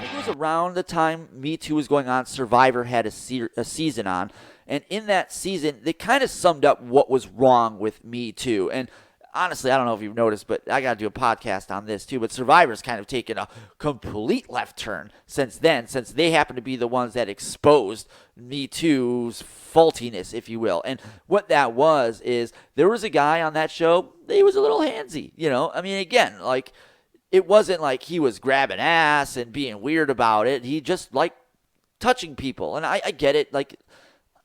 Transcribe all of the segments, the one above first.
think it was around the time Me Too was going on, Survivor had a season on. And in that season, they kind of summed up what was wrong with Me Too. And honestly, I don't know if you've noticed, but I got to do a podcast on this too. But Survivor's kind of taken a complete left turn since then, since they happen to be the ones that exposed Me Too's faultiness, if you will. And what that was is there was a guy on that show, he was a little handsy, you know? I mean, again, like, it wasn't like he was grabbing ass and being weird about it. He just liked touching people. And I get it. Like,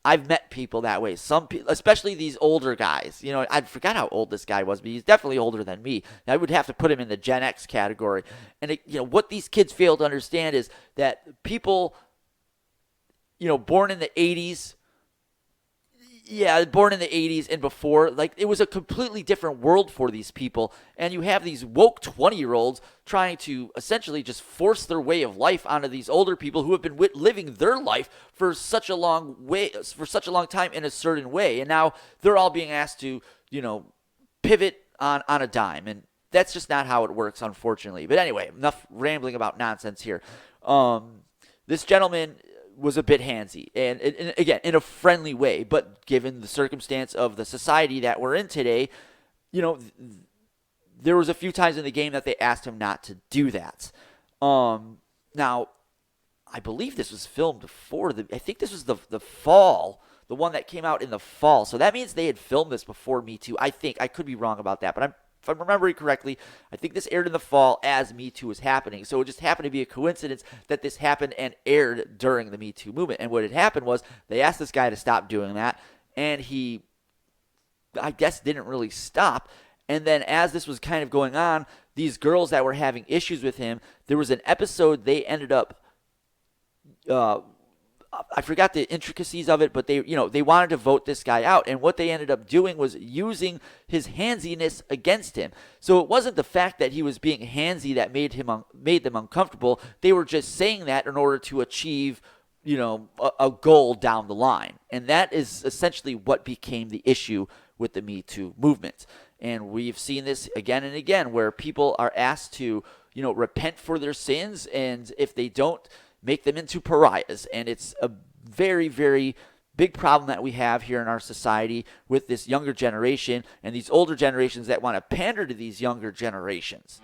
I've met people that way. Some people, especially these older guys. You know, I forgot how old this guy was, but he's definitely older than me. I would have to put him in the Gen X category. And what these kids fail to understand is that people, born in the 80s. Yeah, born in the 80s and before, like, it was a completely different world for these people. And you have these woke 20-year-olds trying to essentially just force their way of life onto these older people who have been living their life for such a long time in a certain way. And now they're all being asked to, pivot on a dime. And that's just not how it works, unfortunately. But anyway, enough rambling about nonsense here. This gentleman was a bit handsy, and again, in a friendly way, but given the circumstance of the society that we're in today, there was a few times in the game that they asked him not to do that. Now, I believe this was filmed before I think this was the fall, the one that came out in the fall, so that means they had filmed this before Me Too. I could be wrong about that, but if I'm remembering correctly, I think this aired in the fall as Me Too was happening. So it just happened to be a coincidence that this happened and aired during the Me Too movement. And what had happened was they asked this guy to stop doing that, and he, I guess, didn't really stop. And then as this was kind of going on, these girls that were having issues with him, there was an episode they ended up I forgot the intricacies of it, but they wanted to vote this guy out, and what they ended up doing was using his handsiness against him. So it wasn't the fact that he was being handsy that made them uncomfortable. They were just saying that in order to achieve, a goal down the line, and that is essentially what became the issue with the Me Too movement. And we've seen this again and again, where people are asked to, repent for their sins, and if they don't, make them into pariahs. And it's a very, very big problem that we have here in our society with this younger generation and these older generations that want to pander to these younger generations.